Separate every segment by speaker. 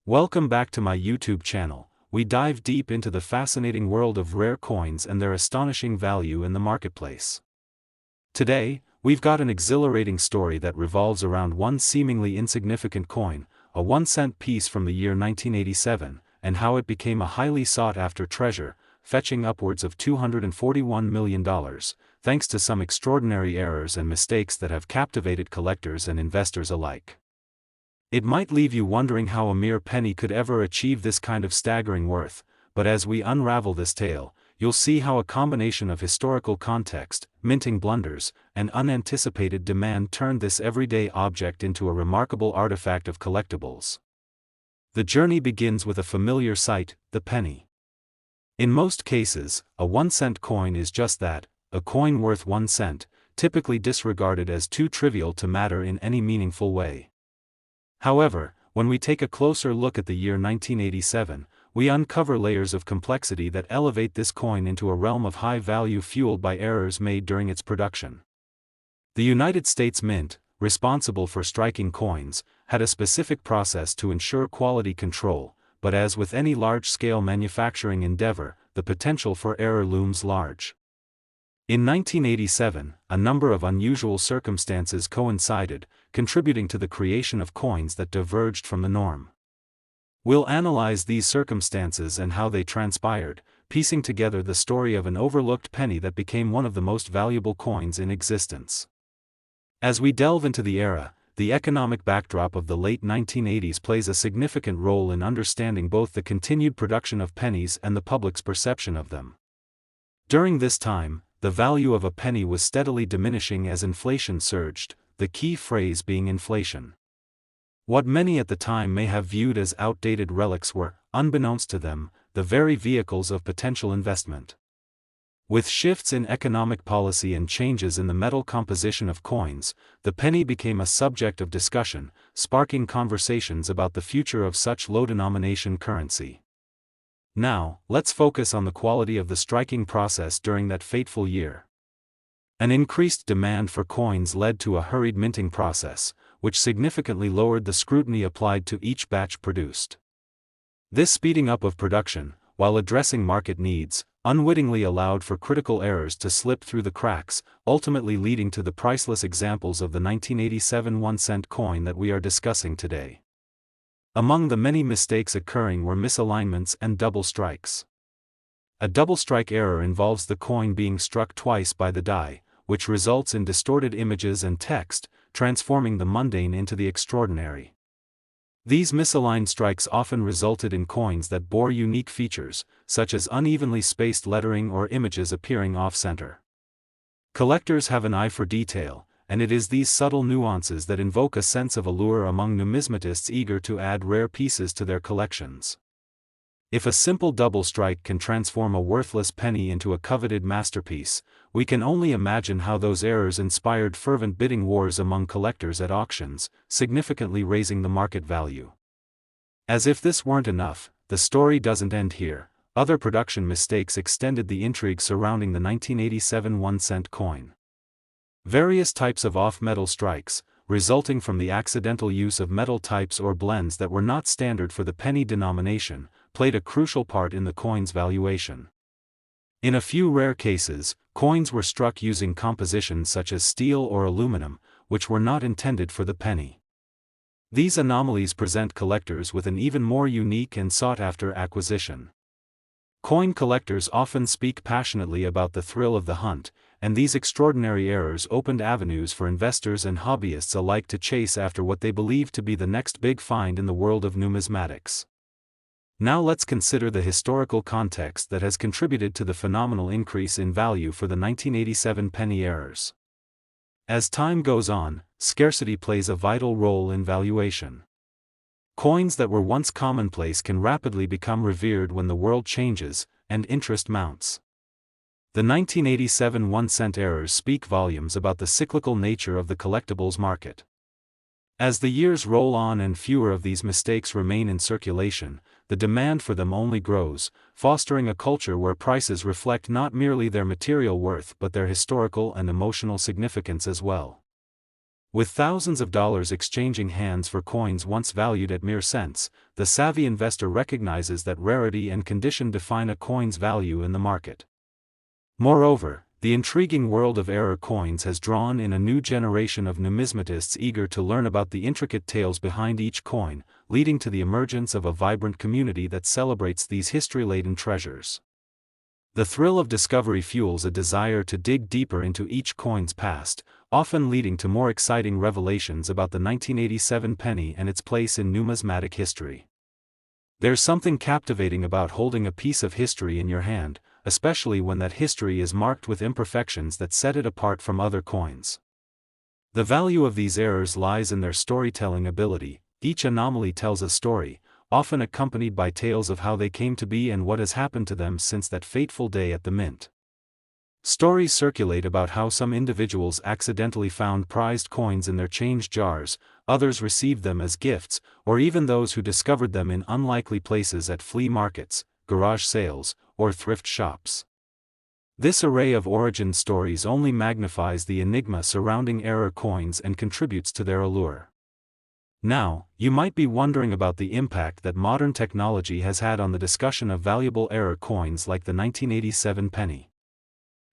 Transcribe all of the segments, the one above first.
Speaker 1: Welcome back to my YouTube channel. We dive deep into the fascinating world of rare coins and their astonishing value in the marketplace. Today, we've got an exhilarating story that revolves around one seemingly insignificant coin, a 1-cent piece from the year 1987, and how it became a highly sought-after treasure, fetching upwards of $241 million, thanks to some extraordinary errors and mistakes that have captivated collectors and investors alike. It might leave you wondering how a mere penny could ever achieve this kind of staggering worth, but as we unravel this tale, you'll see how a combination of historical context, minting blunders, and unanticipated demand turned this everyday object into a remarkable artifact of collectibles. The journey begins with a familiar sight, the penny. In most cases, a 1-cent coin is just that, a coin worth 1 cent, typically disregarded as too trivial to matter in any meaningful way. However, when we take a closer look at the year 1987, we uncover layers of complexity that elevate this coin into a realm of high value fueled by errors made during its production. The United States Mint, responsible for striking coins, had a specific process to ensure quality control, but as with any large-scale manufacturing endeavor, the potential for error looms large. In 1987, a number of unusual circumstances coincided, contributing to the creation of coins that diverged from the norm. We'll analyze these circumstances and how they transpired, piecing together the story of an overlooked penny that became one of the most valuable coins in existence. As we delve into the era, the economic backdrop of the late 1980s plays a significant role in understanding both the continued production of pennies and the public's perception of them. During this time, the value of a penny was steadily diminishing as inflation surged, the key phrase being inflation. What many at the time may have viewed as outdated relics were, unbeknownst to them, the very vehicles of potential investment. With shifts in economic policy and changes in the metal composition of coins, the penny became a subject of discussion, sparking conversations about the future of such low-denomination currency. Now, let's focus on the quality of the striking process during that fateful year. An increased demand for coins led to a hurried minting process, which significantly lowered the scrutiny applied to each batch produced. This speeding up of production, while addressing market needs, unwittingly allowed for critical errors to slip through the cracks, ultimately leading to the priceless examples of the 1987 1-cent coin that we are discussing today. Among the many mistakes occurring were misalignments and double strikes. A double strike error involves the coin being struck twice by the die, which results in distorted images and text, transforming the mundane into the extraordinary. These misaligned strikes often resulted in coins that bore unique features, such as unevenly spaced lettering or images appearing off-center. Collectors have an eye for detail, and it is these subtle nuances that invoke a sense of allure among numismatists eager to add rare pieces to their collections. If a simple double strike can transform a worthless penny into a coveted masterpiece, we can only imagine how those errors inspired fervent bidding wars among collectors at auctions, significantly raising the market value. As if this weren't enough, the story doesn't end here. Other production mistakes extended the intrigue surrounding the 1987 1-cent coin. Various types of off-metal strikes, resulting from the accidental use of metal types or blends that were not standard for the penny denomination, played a crucial part in the coin's valuation. In a few rare cases, coins were struck using compositions such as steel or aluminum, which were not intended for the penny. These anomalies present collectors with an even more unique and sought-after acquisition. Coin collectors often speak passionately about the thrill of the hunt, and these extraordinary errors opened avenues for investors and hobbyists alike to chase after what they believe to be the next big find in the world of numismatics. Now let's consider the historical context that has contributed to the phenomenal increase in value for the 1987 penny errors. As time goes on, scarcity plays a vital role in valuation. Coins that were once commonplace can rapidly become revered when the world changes, and interest mounts. The 1987 1-cent errors speak volumes about the cyclical nature of the collectibles market. As the years roll on and fewer of these mistakes remain in circulation, the demand for them only grows, fostering a culture where prices reflect not merely their material worth but their historical and emotional significance as well. With thousands of dollars exchanging hands for coins once valued at mere cents, the savvy investor recognizes that rarity and condition define a coin's value in the market. Moreover, the intriguing world of error coins has drawn in a new generation of numismatists eager to learn about the intricate tales behind each coin, leading to the emergence of a vibrant community that celebrates these history-laden treasures. The thrill of discovery fuels a desire to dig deeper into each coin's past, often leading to more exciting revelations about the 1987 penny and its place in numismatic history. There's something captivating about holding a piece of history in your hand, especially when that history is marked with imperfections that set it apart from other coins. The value of these errors lies in their storytelling ability. Each anomaly tells a story, often accompanied by tales of how they came to be and what has happened to them since that fateful day at the mint. Stories circulate about how some individuals accidentally found prized coins in their change jars, others received them as gifts, or even those who discovered them in unlikely places at flea markets, garage sales, or thrift shops. This array of origin stories only magnifies the enigma surrounding error coins and contributes to their allure. Now, you might be wondering about the impact that modern technology has had on the discussion of valuable error coins like the 1987 penny.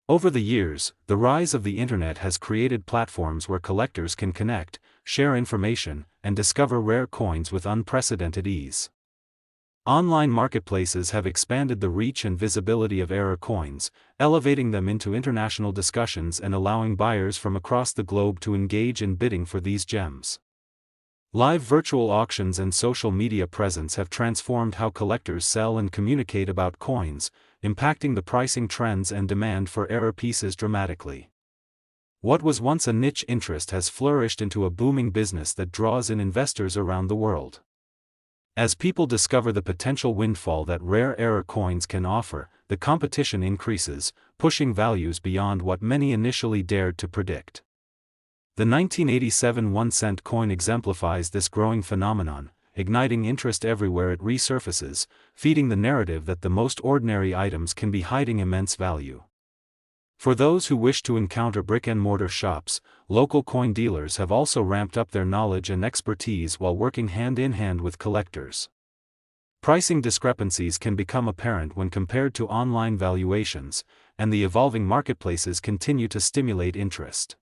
Speaker 1: Over the years, the rise of the internet has created platforms where collectors can connect, share information, and discover rare coins with unprecedented ease. Online marketplaces have expanded the reach and visibility of error coins, elevating them into international discussions and allowing buyers from across the globe to engage in bidding for these gems. Live virtual auctions and social media presence have transformed how collectors sell and communicate about coins, impacting the pricing trends and demand for error pieces dramatically. What was once a niche interest has flourished into a booming business that draws in investors around the world. As people discover the potential windfall that rare error coins can offer, the competition increases, pushing values beyond what many initially dared to predict. The 1987 1-cent coin exemplifies this growing phenomenon, igniting interest everywhere it resurfaces, feeding the narrative that the most ordinary items can be hiding immense value. For those who wish to encounter brick-and-mortar shops, local coin dealers have also ramped up their knowledge and expertise while working hand-in-hand with collectors. Pricing discrepancies can become apparent when compared to online valuations, and the evolving marketplaces continue to stimulate interest.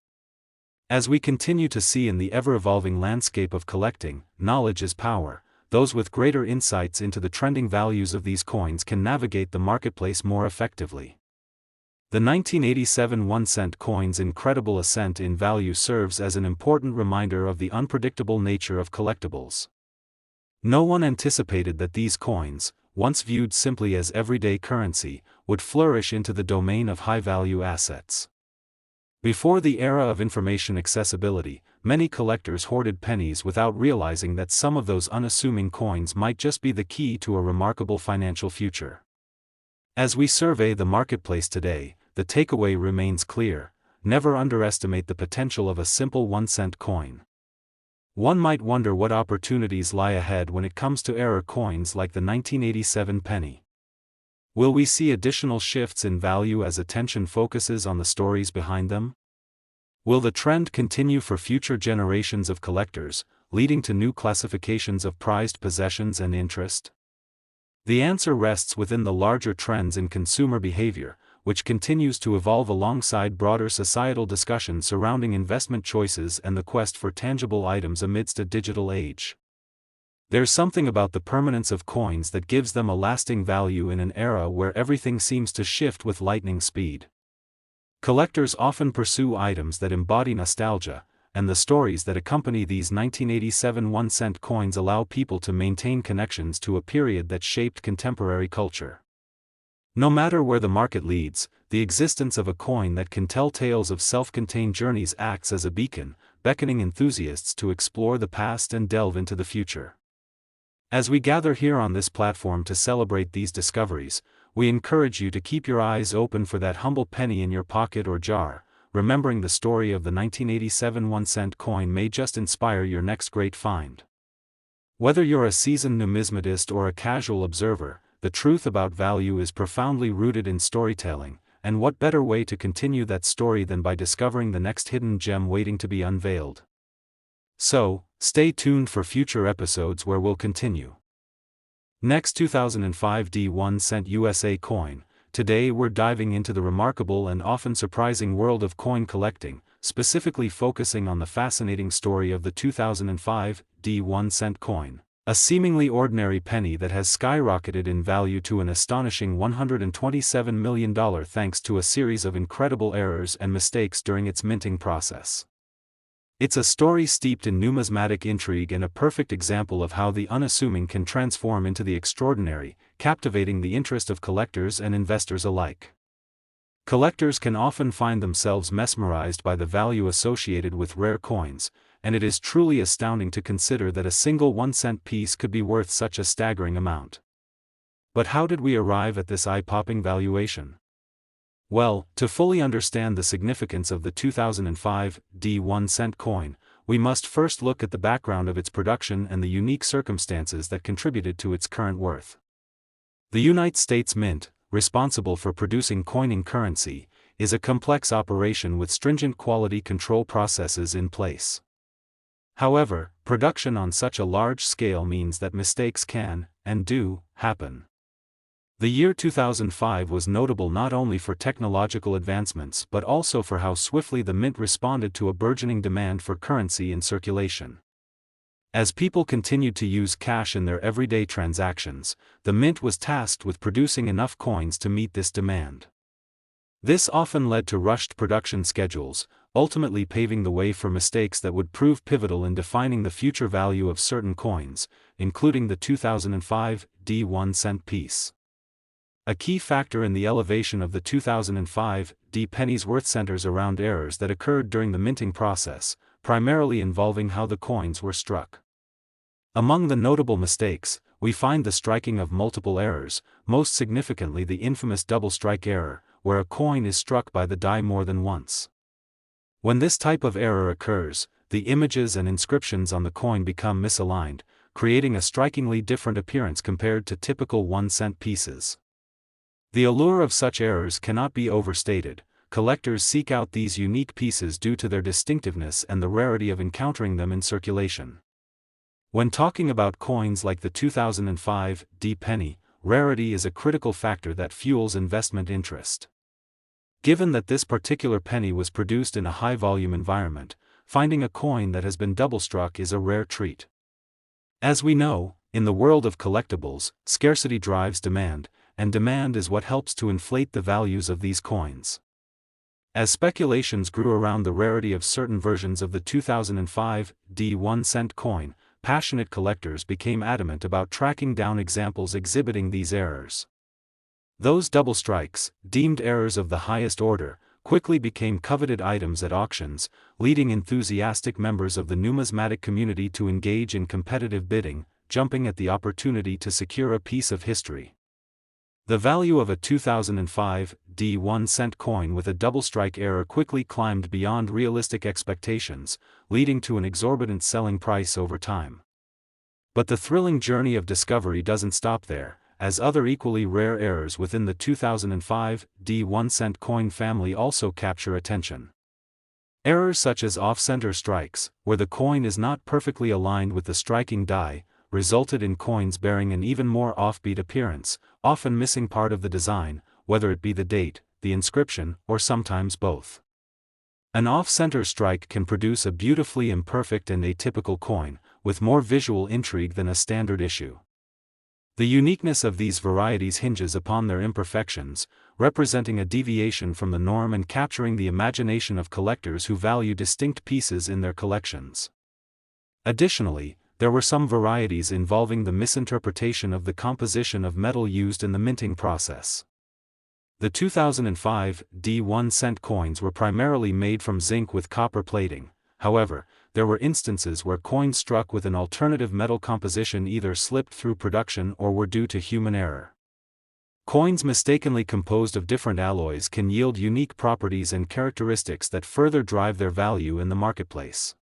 Speaker 1: As we continue to see in the ever-evolving landscape of collecting, knowledge is power. Those with greater insights into the trending values of these coins can navigate the marketplace more effectively. The 1987 1-cent coin's incredible ascent in value serves as an important reminder of the unpredictable nature of collectibles. No one anticipated that these coins, once viewed simply as everyday currency, would flourish into the domain of high-value assets. Before the era of information accessibility, many collectors hoarded pennies without realizing that some of those unassuming coins might just be the key to a remarkable financial future. As we survey the marketplace today, the takeaway remains clear: never underestimate the potential of a simple 1-cent coin. One might wonder what opportunities lie ahead when it comes to error coins like the 1987 penny. Will we see additional shifts in value as attention focuses on the stories behind them? Will the trend continue for future generations of collectors, leading to new classifications of prized possessions and interest? The answer rests within the larger trends in consumer behavior, which continues to evolve alongside broader societal discussions surrounding investment choices and the quest for tangible items amidst a digital age. There's something about the permanence of coins that gives them a lasting value in an era where everything seems to shift with lightning speed. Collectors often pursue items that embody nostalgia, and the stories that accompany these 1987 1-cent coins allow people to maintain connections to a period that shaped contemporary culture. No matter where the market leads, the existence of a coin that can tell tales of self-contained journeys acts as a beacon, beckoning enthusiasts to explore the past and delve into the future. As we gather here on this platform to celebrate these discoveries, we encourage you to keep your eyes open for that humble penny in your pocket or jar, remembering the story of the 1987 1-cent coin may just inspire your next great find. Whether you're a seasoned numismatist or a casual observer, the truth about value is profoundly rooted in storytelling, and what better way to continue that story than by discovering the next hidden gem waiting to be unveiled? So, stay tuned for future episodes where we'll continue. Next, 2005 D1 cent USA coin. Today we're diving into the remarkable and often surprising world of coin collecting, specifically focusing on the fascinating story of the 2005 D1 cent coin, a seemingly ordinary penny that has skyrocketed in value to an astonishing $127 million thanks to a series of incredible errors and mistakes during its minting process. It's a story steeped in numismatic intrigue and a perfect example of how the unassuming can transform into the extraordinary, captivating the interest of collectors and investors alike. Collectors can often find themselves mesmerized by the value associated with rare coins, and it is truly astounding to consider that a single 1-cent piece could be worth such a staggering amount. But how did we arrive at this eye-popping valuation? Well, to fully understand the significance of the 2005 D1 cent coin, we must first look at the background of its production and the unique circumstances that contributed to its current worth. The United States Mint, responsible for producing coining currency, is a complex operation with stringent quality control processes in place. However, production on such a large scale means that mistakes can, and do, happen. The year 2005 was notable not only for technological advancements but also for how swiftly the mint responded to a burgeoning demand for currency in circulation. As people continued to use cash in their everyday transactions, the mint was tasked with producing enough coins to meet this demand. This often led to rushed production schedules, ultimately paving the way for mistakes that would prove pivotal in defining the future value of certain coins, including the 2005 D1 cent piece. A key factor in the elevation of the 2005 D penny's worth centers around errors that occurred during the minting process, primarily involving how the coins were struck. Among the notable mistakes, we find the striking of multiple errors, most significantly the infamous double strike error, where a coin is struck by the die more than once. When this type of error occurs, the images and inscriptions on the coin become misaligned, creating a strikingly different appearance compared to typical 1-cent pieces. The allure of such errors cannot be overstated. Collectors seek out these unique pieces due to their distinctiveness and the rarity of encountering them in circulation. When talking about coins like the 2005 D penny, rarity is a critical factor that fuels investment interest. Given that this particular penny was produced in a high-volume environment, finding a coin that has been double-struck is a rare treat. As we know, in the world of collectibles, scarcity drives demand, and demand is what helps to inflate the values of these coins. As speculations grew around the rarity of certain versions of the 2005 D1 cent coin, passionate collectors became adamant about tracking down examples exhibiting these errors. Those double strikes, deemed errors of the highest order, quickly became coveted items at auctions, leading enthusiastic members of the numismatic community to engage in competitive bidding, jumping at the opportunity to secure a piece of history. The value of a 2005 D1 cent coin with a double strike error quickly climbed beyond realistic expectations, leading to an exorbitant selling price over time. But the thrilling journey of discovery doesn't stop there, as other equally rare errors within the 2005 D1 cent coin family also capture attention. Errors such as off-center strikes, where the coin is not perfectly aligned with the striking die, resulted in coins bearing an even more offbeat appearance, often missing part of the design, whether it be the date, the inscription, or sometimes both. An off-center strike can produce a beautifully imperfect and atypical coin, with more visual intrigue than a standard issue. The uniqueness of these varieties hinges upon their imperfections, representing a deviation from the norm and capturing the imagination of collectors who value distinct pieces in their collections. Additionally, there were some varieties involving the misinterpretation of the composition of metal used in the minting process. The 2005 D1 cent coins were primarily made from zinc with copper plating. However, there were instances where coins struck with an alternative metal composition either slipped through production or were due to human error. Coins mistakenly composed of different alloys can yield unique properties and characteristics that further drive their value in the marketplace.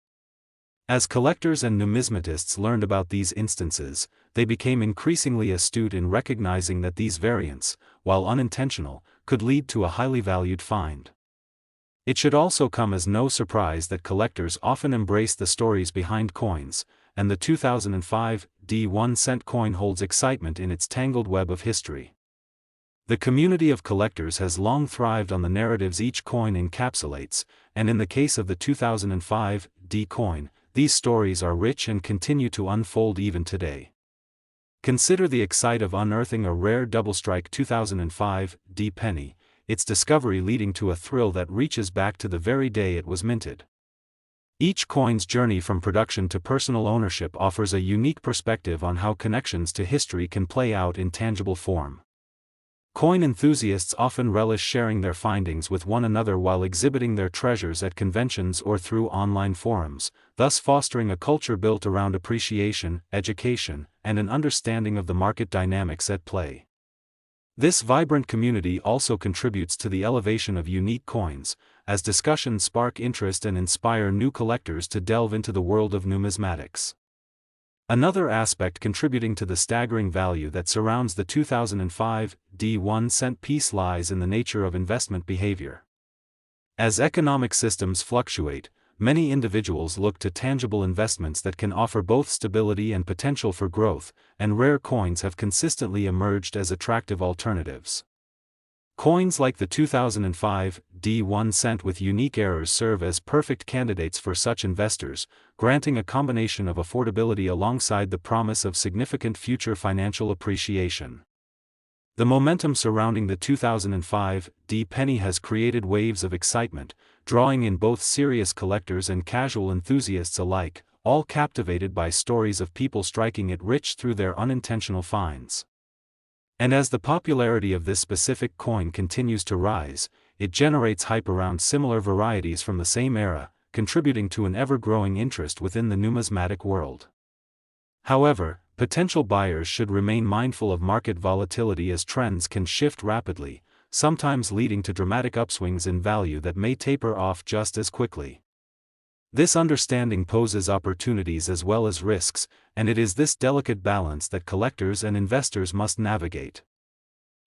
Speaker 1: As collectors and numismatists learned about these instances, they became increasingly astute in recognizing that these variants, while unintentional, could lead to a highly valued find. It should also come as no surprise that collectors often embrace the stories behind coins, and the 2005 D1 cent coin holds excitement in its tangled web of history. The community of collectors has long thrived on the narratives each coin encapsulates, and in the case of the 2005 D coin, these stories are rich and continue to unfold even today. Consider the excite of unearthing a rare double-strike 2005 D penny, its discovery leading to a thrill that reaches back to the very day it was minted. Each coin's journey from production to personal ownership offers a unique perspective on how connections to history can play out in tangible form. Coin enthusiasts often relish sharing their findings with one another while exhibiting their treasures at conventions or through online forums, thus fostering a culture built around appreciation, education, and an understanding of the market dynamics at play. This vibrant community also contributes to the elevation of unique coins, as discussions spark interest and inspire new collectors to delve into the world of numismatics. Another aspect contributing to the staggering value that surrounds the 2005 D1 cent piece lies in the nature of investment behavior. As economic systems fluctuate, many individuals look to tangible investments that can offer both stability and potential for growth, and rare coins have consistently emerged as attractive alternatives. Coins like the 2005 D1 cent with unique errors serve as perfect candidates for such investors, granting a combination of affordability alongside the promise of significant future financial appreciation. The momentum surrounding the 2005 D penny has created waves of excitement, drawing in both serious collectors and casual enthusiasts alike, all captivated by stories of people striking it rich through their unintentional finds. And as the popularity of this specific coin continues to rise, it generates hype around similar varieties from the same era, contributing to an ever-growing interest within the numismatic world. However, potential buyers should remain mindful of market volatility as trends can shift rapidly, sometimes leading to dramatic upswings in value that may taper off just as quickly. This understanding poses opportunities as well as risks, and it is this delicate balance that collectors and investors must navigate.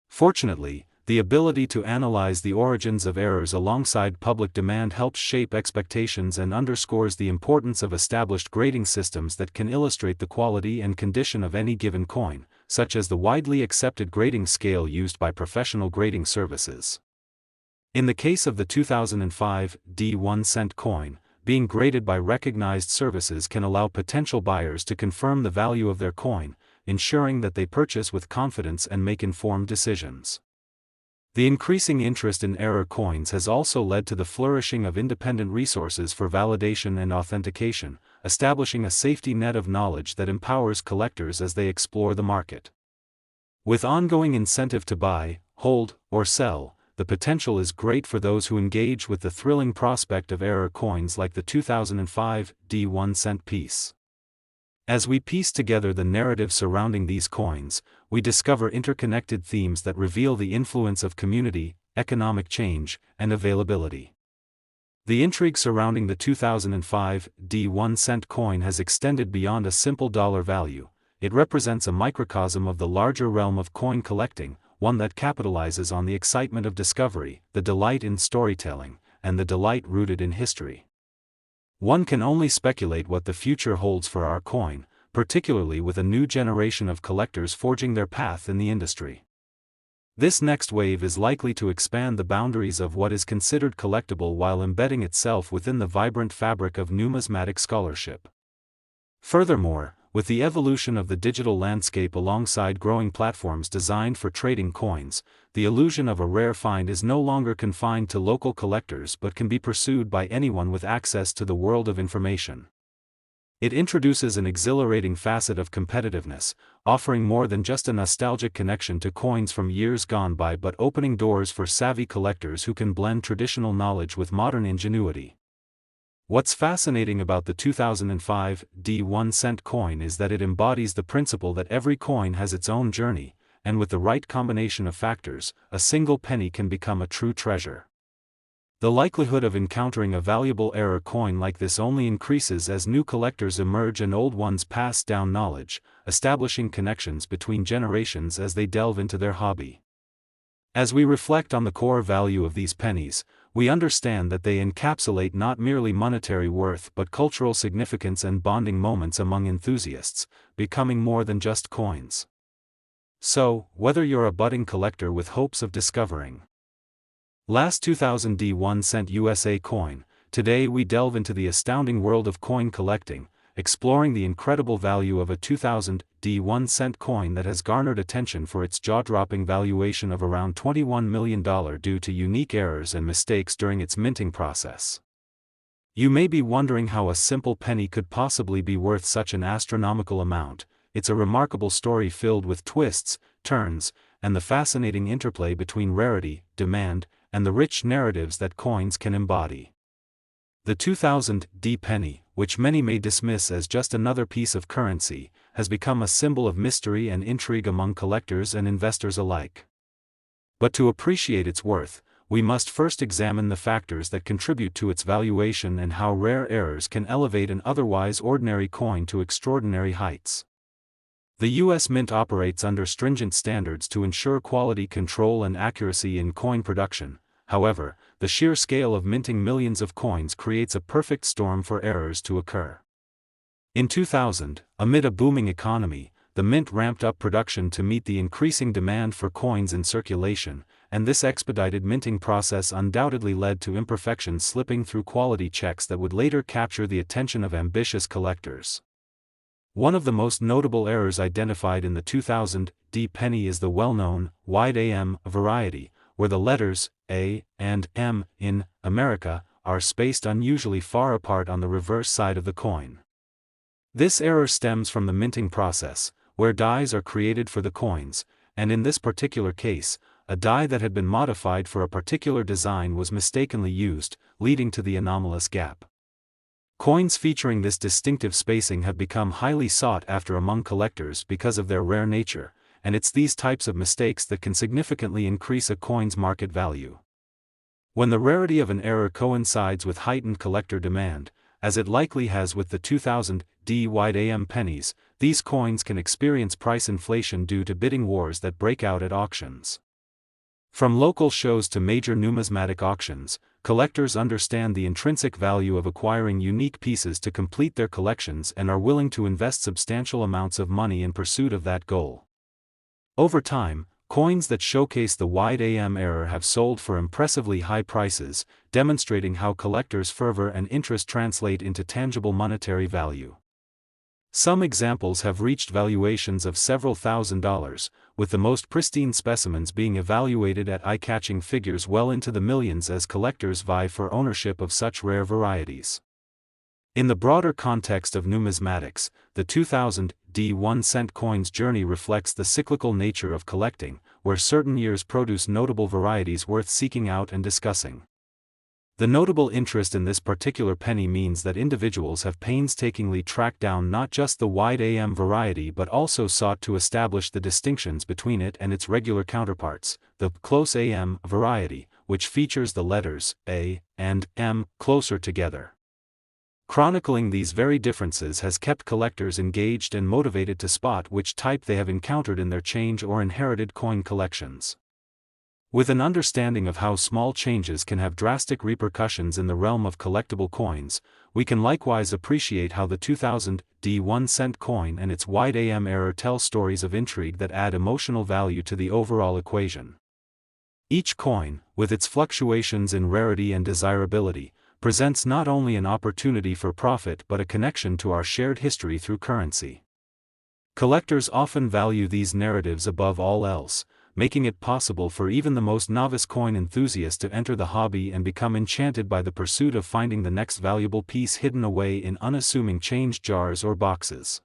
Speaker 1: Fortunately, the ability to analyze the origins of errors alongside public demand helps shape expectations and underscores the importance of established grading systems that can illustrate the quality and condition of any given coin, such as the widely accepted grading scale used by professional grading services. In the case of the 2005 D1 cent coin, being graded by recognized services can allow potential buyers to confirm the value of their coin, ensuring that they purchase with confidence and make informed decisions. The increasing interest in error coins has also led to the flourishing of independent resources for validation and authentication, establishing a safety net of knowledge that empowers collectors as they explore the market. With ongoing incentive to buy, hold, or sell, the potential is great for those who engage with the thrilling prospect of error coins like the 2005 D1 cent piece. As we piece together the narrative surrounding these coins, we discover interconnected themes that reveal the influence of community, economic change, and availability. The intrigue surrounding the 2005 D1 cent coin has extended beyond a simple dollar value. It represents a microcosm of the larger realm of coin collecting, one that capitalizes on the excitement of discovery, the delight in storytelling, and the delight rooted in history. One can only speculate what the future holds for our coin, particularly with a new generation of collectors forging their path in the industry. This next wave is likely to expand the boundaries of what is considered collectible while embedding itself within the vibrant fabric of numismatic scholarship. Furthermore, with the evolution of the digital landscape alongside growing platforms designed for trading coins, the illusion of a rare find is no longer confined to local collectors but can be pursued by anyone with access to the world of information. It introduces an exhilarating facet of competitiveness, offering more than just a nostalgic connection to coins from years gone by but opening doors for savvy collectors who can blend traditional knowledge with modern ingenuity. What's fascinating about the 2005 D1 cent coin is that it embodies the principle that every coin has its own journey, and with the right combination of factors, a single penny can become a true treasure. The likelihood of encountering a valuable error coin like this only increases as new collectors emerge and old ones pass down knowledge, establishing connections between generations as they delve into their hobby. As we reflect on the core value of these pennies, we understand that they encapsulate not merely monetary worth but cultural significance and bonding moments among enthusiasts, becoming more than just coins. So, whether you're a budding collector with hopes of discovering last 2000 D1 cent USA coin, today we delve into the astounding world of coin collecting, exploring the incredible value of a 2000 D1 cent coin that has garnered attention for its jaw-dropping valuation of around $21 million due to unique errors and mistakes during its minting process. You may be wondering how a simple penny could possibly be worth such an astronomical amount. It's a remarkable story filled with twists, turns, and the fascinating interplay between rarity, demand, and the rich narratives that coins can embody. The 2000 D penny, which many may dismiss as just another piece of currency, has become a symbol of mystery and intrigue among collectors and investors alike. But to appreciate its worth, we must first examine the factors that contribute to its valuation and how rare errors can elevate an otherwise ordinary coin to extraordinary heights. The U.S. Mint operates under stringent standards to ensure quality control and accuracy in coin production. However, the sheer scale of minting millions of coins creates a perfect storm for errors to occur. In 2000, amid a booming economy, the Mint ramped up production to meet the increasing demand for coins in circulation, and this expedited minting process undoubtedly led to imperfections slipping through quality checks that would later capture the attention of ambitious collectors. One of the most notable errors identified in the 2000 D penny is the well-known wide AM variety, where the letters A and M in America are spaced unusually far apart on the reverse side of the coin. This error stems from the minting process, where dies are created for the coins, and in this particular case, a die that had been modified for a particular design was mistakenly used, leading to the anomalous gap. Coins featuring this distinctive spacing have become highly sought after among collectors because of their rare nature, and it's these types of mistakes that can significantly increase a coin's market value. When the rarity of an error coincides with heightened collector demand, as it likely has with the 2000 D wide AM pennies, these coins can experience price inflation due to bidding wars that break out at auctions. From local shows to major numismatic auctions, collectors understand the intrinsic value of acquiring unique pieces to complete their collections and are willing to invest substantial amounts of money in pursuit of that goal. Over time, coins that showcase the wide AM error have sold for impressively high prices, demonstrating how collectors' fervor and interest translate into tangible monetary value. Some examples have reached valuations of several $1,000s, with the most pristine specimens being evaluated at eye-catching figures well into the millions as collectors vie for ownership of such rare varieties. In the broader context of numismatics, the 2000 D1 cent coin's journey reflects the cyclical nature of collecting, where certain years produce notable varieties worth seeking out and discussing. The notable interest in this particular penny means that individuals have painstakingly tracked down not just the wide AM variety but also sought to establish the distinctions between it and its regular counterparts, the close AM variety, which features the letters A and M closer together. Chronicling these very differences has kept collectors engaged and motivated to spot which type they have encountered in their change or inherited coin collections. With an understanding of how small changes can have drastic repercussions in the realm of collectible coins, we can likewise appreciate how the 2000 D1 cent coin and its wide AM error tell stories of intrigue that add emotional value to the overall equation. Each coin, with its fluctuations in rarity and desirability, presents not only an opportunity for profit but a connection to our shared history through currency. Collectors often value these narratives above all else, making it possible for even the most novice coin enthusiast to enter the hobby and become enchanted by the pursuit of finding the next valuable piece hidden away in unassuming change jars or boxes.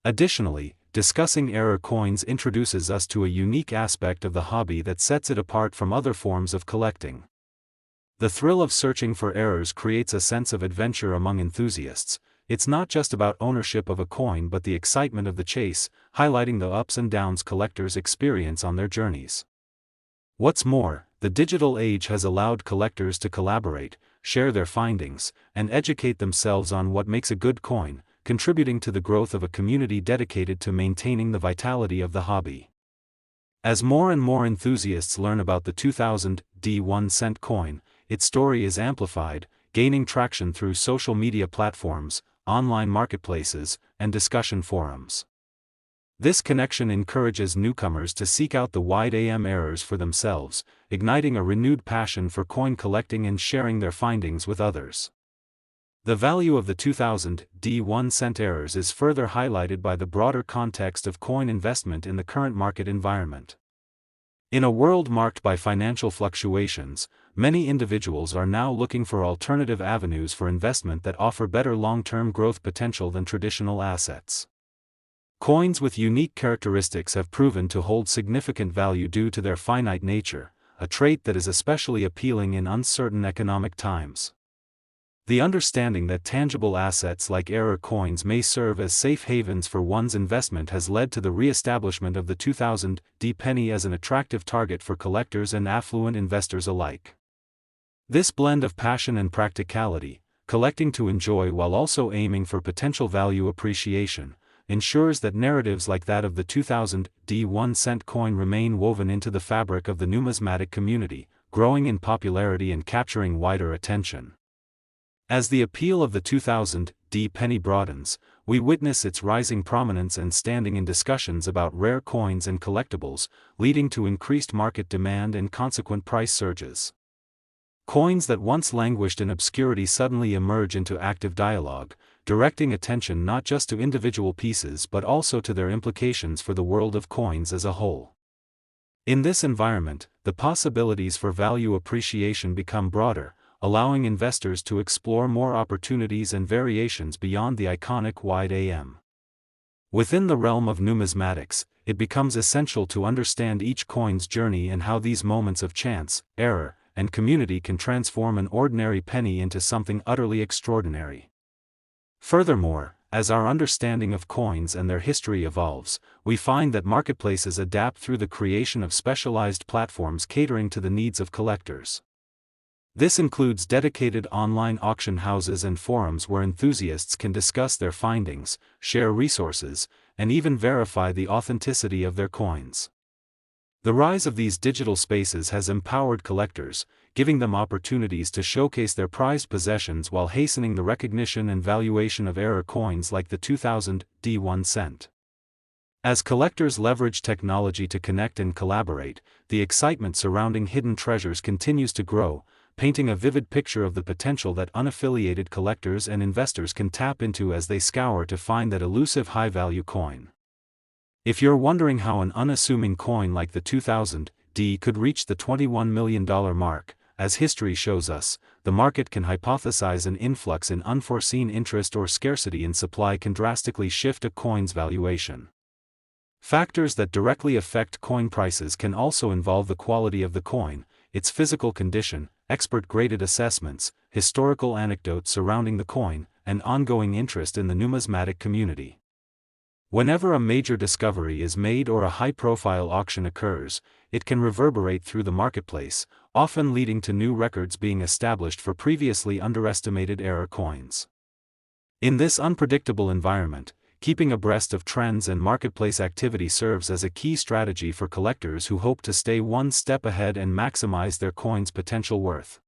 Speaker 1: Additionally, discussing error coins introduces us to a unique aspect of the hobby that sets it apart from other forms of collecting. The thrill of searching for errors creates a sense of adventure among enthusiasts. It's not just about ownership of a coin but the excitement of the chase, highlighting the ups and downs collectors experience on their journeys. What's more, the digital age has allowed collectors to collaborate, share their findings, and educate themselves on what makes a good coin, contributing to the growth of a community dedicated to maintaining the vitality of the hobby. As more and more enthusiasts learn about the 2000 D1 cent coin, its story is amplified, gaining traction through social media platforms, online marketplaces, and discussion forums. This connection encourages newcomers to seek out the wide AM errors for themselves, igniting a renewed passion for coin collecting and sharing their findings with others. The value of the 2000 D1 cent errors is further highlighted by the broader context of coin investment in the current market environment. In a world marked by financial fluctuations, many individuals are now looking for alternative avenues for investment that offer better long-term growth potential than traditional assets. Coins with unique characteristics have proven to hold significant value due to their finite nature, a trait that is especially appealing in uncertain economic times. The understanding that tangible assets like error coins may serve as safe havens for one's investment has led to the re-establishment of the 2000 D penny as an attractive target for collectors and affluent investors alike. This blend of passion and practicality, collecting to enjoy while also aiming for potential value appreciation, ensures that narratives like that of the 2000 D1 cent coin remain woven into the fabric of the numismatic community, growing in popularity and capturing wider attention. As the appeal of the 2000 D penny broadens, we witness its rising prominence and standing in discussions about rare coins and collectibles, leading to increased market demand and consequent price surges. Coins that once languished in obscurity suddenly emerge into active dialogue, directing attention not just to individual pieces but also to their implications for the world of coins as a whole. In this environment, the possibilities for value appreciation become broader, allowing investors to explore more opportunities and variations beyond the iconic wide AM. Within the realm of numismatics, it becomes essential to understand each coin's journey and how these moments of chance, error, and community can transform an ordinary penny into something utterly extraordinary. Furthermore, as our understanding of coins and their history evolves, we find that marketplaces adapt through the creation of specialized platforms catering to the needs of collectors. This includes dedicated online auction houses and forums where enthusiasts can discuss their findings, share resources, and even verify the authenticity of their coins. The rise of these digital spaces has empowered collectors, giving them opportunities to showcase their prized possessions while hastening the recognition and valuation of error coins like the 2000 D1 cent. As collectors leverage technology to connect and collaborate, the excitement surrounding hidden treasures continues to grow, painting a vivid picture of the potential that unaffiliated collectors and investors can tap into as they scour to find that elusive high-value coin. If you're wondering how an unassuming coin like the 2000 D could reach the $21 million mark, as history shows us, the market can hypothesize an influx in unforeseen interest or scarcity in supply can drastically shift a coin's valuation. Factors that directly affect coin prices can also involve the quality of the coin, its physical condition, expert-graded assessments, historical anecdotes surrounding the coin, and ongoing interest in the numismatic community. Whenever a major discovery is made or a high-profile auction occurs, it can reverberate through the marketplace, often leading to new records being established for previously underestimated error coins. In this unpredictable environment, keeping abreast of trends and marketplace activity serves as a key strategy for collectors who hope to stay one step ahead and maximize their coin's potential worth.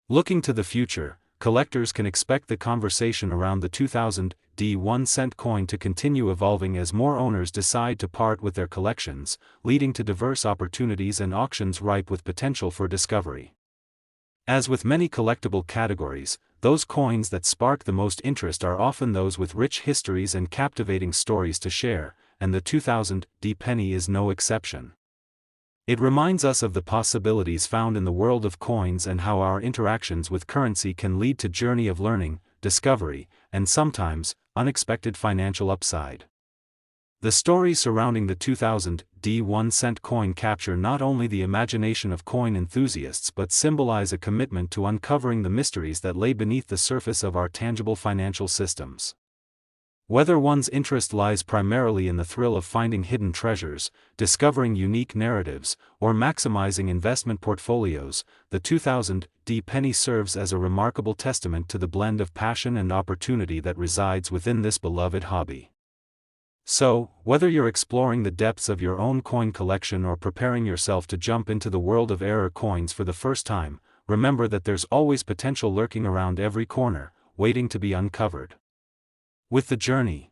Speaker 1: Looking to the future, collectors can expect the conversation around the 2000 D1 cent coin to continue evolving as more owners decide to part with their collections, leading to diverse opportunities and auctions ripe with potential for discovery. As with many collectible categories, those coins that spark the most interest are often those with rich histories and captivating stories to share, and the 2000 D penny is no exception. It reminds us of the possibilities found in the world of coins and how our interactions with currency can lead to journey of learning, discovery, and sometimes, unexpected financial upside. The stories surrounding the 2000 D1 cent coin capture not only the imagination of coin enthusiasts but symbolize a commitment to uncovering the mysteries that lay beneath the surface of our tangible financial systems. Whether one's interest lies primarily in the thrill of finding hidden treasures, discovering unique narratives, or maximizing investment portfolios, the 2000 D penny serves as a remarkable testament to the blend of passion and opportunity that resides within this beloved hobby. So, whether you're exploring the depths of your own coin collection or preparing yourself to jump into the world of error coins for the first time, remember that there's always potential lurking around every corner, waiting to be uncovered. With the journey,